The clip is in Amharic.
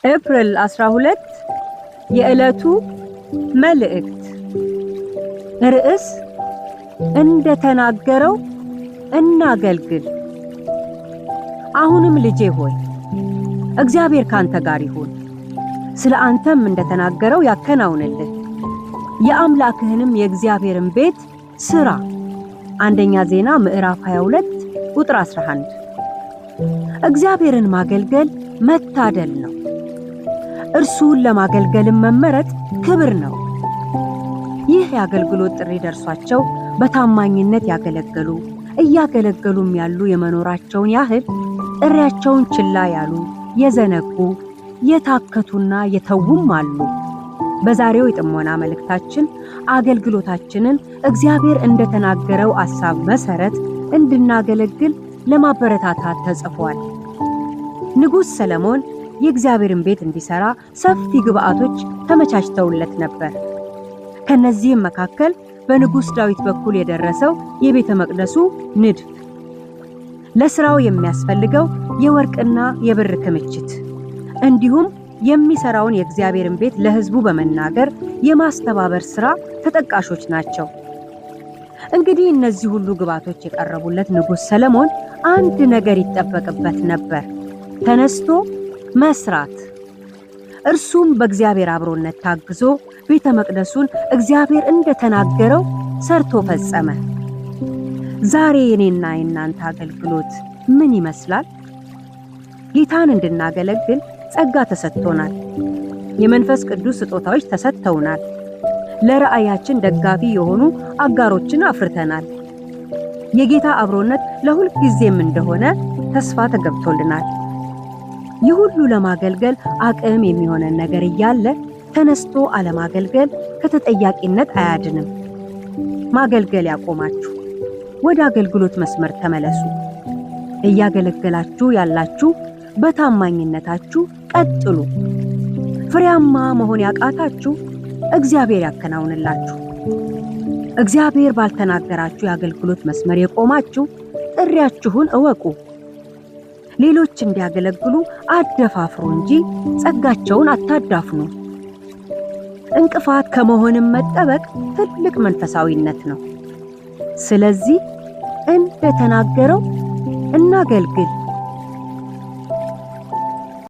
ኤፕሪል 12 የዕለቱ መልእክት ርዕስ እንደተናገረው እናገልግል። አሁንም ልጄ ሆይ እግዚአብሔር ካንተ ጋር ይሁን፣ ስለ አንተም እንደተናገረው ያከናውንልህ። የአምላክህንም የእግዚአብሔርን ቤት ስራ። አንደኛ ዜና ምዕራፍ 22 ቁጥር 11። እግዚአብሔርን ማገልገል መታደል ነው። እርሱን ለማገልገልም መመረጥ ክብር ነው። ይህ የአገልግሎት ጥሪ ደርሷቸው በታማኝነት ያገለገሉ እያገለገሉም ያሉ የመኖራቸውን ያህል ጥሪያቸውን ችላ ያሉ፣ የዘነጉ፣ የታከቱና የተዉም አሉ። በዛሬው የጥሞና መልእክታችን አገልግሎታችንን እግዚአብሔር እንደተናገረው ሐሳብ መሰረት እንድናገለግል ለማበረታታት ተጽፏል። ንጉሥ ሰለሞን የእግዚአብሔርን ቤት እንዲሰራ ሰፊ ግብአቶች ተመቻችተውለት ነበር። ከነዚህም መካከል በንጉሥ ዳዊት በኩል የደረሰው የቤተ መቅደሱ ንድፍ፣ ለስራው የሚያስፈልገው የወርቅና የብር ክምችት፣ እንዲሁም የሚሰራውን የእግዚአብሔርን ቤት ለሕዝቡ በመናገር የማስተባበር ሥራ ተጠቃሾች ናቸው። እንግዲህ እነዚህ ሁሉ ግብአቶች የቀረቡለት ንጉሥ ሰለሞን አንድ ነገር ይጠበቅበት ነበር፣ ተነስቶ መስራት። እርሱም በእግዚአብሔር አብሮነት ታግዞ ቤተ መቅደሱን እግዚአብሔር እንደተናገረው ሰርቶ ፈጸመ። ዛሬ የኔና የናንተ አገልግሎት ምን ይመስላል? ጌታን እንድናገለግል ጸጋ ተሰጥቶናል። የመንፈስ ቅዱስ ስጦታዎች ተሰጥተውናል። ለራእያችን ደጋፊ የሆኑ አጋሮችን አፍርተናል። የጌታ አብሮነት ለሁል ጊዜም እንደሆነ ተስፋ ተገብቶልናል። ይህ ሁሉ ለማገልገል አቅም የሚሆነን ነገር እያለ ተነስቶ አለማገልገል ከተጠያቂነት አያድንም። ማገልገል ያቆማችሁ ወደ አገልግሎት መስመር ተመለሱ። እያገለገላችሁ ያላችሁ በታማኝነታችሁ ቀጥሉ። ፍሬያማ መሆን ያቃታችሁ እግዚአብሔር ያከናውንላችሁ። እግዚአብሔር ባልተናገራችሁ የአገልግሎት መስመር የቆማችሁ ጥሪያችሁን እወቁ። ሌሎች እንዲያገለግሉ አደፋፍሩ እንጂ ጸጋቸውን አታዳፍኑ። እንቅፋት ከመሆንም መጠበቅ ትልቅ መንፈሳዊነት ነው። ስለዚህ እንደተናገረው እናገልግል።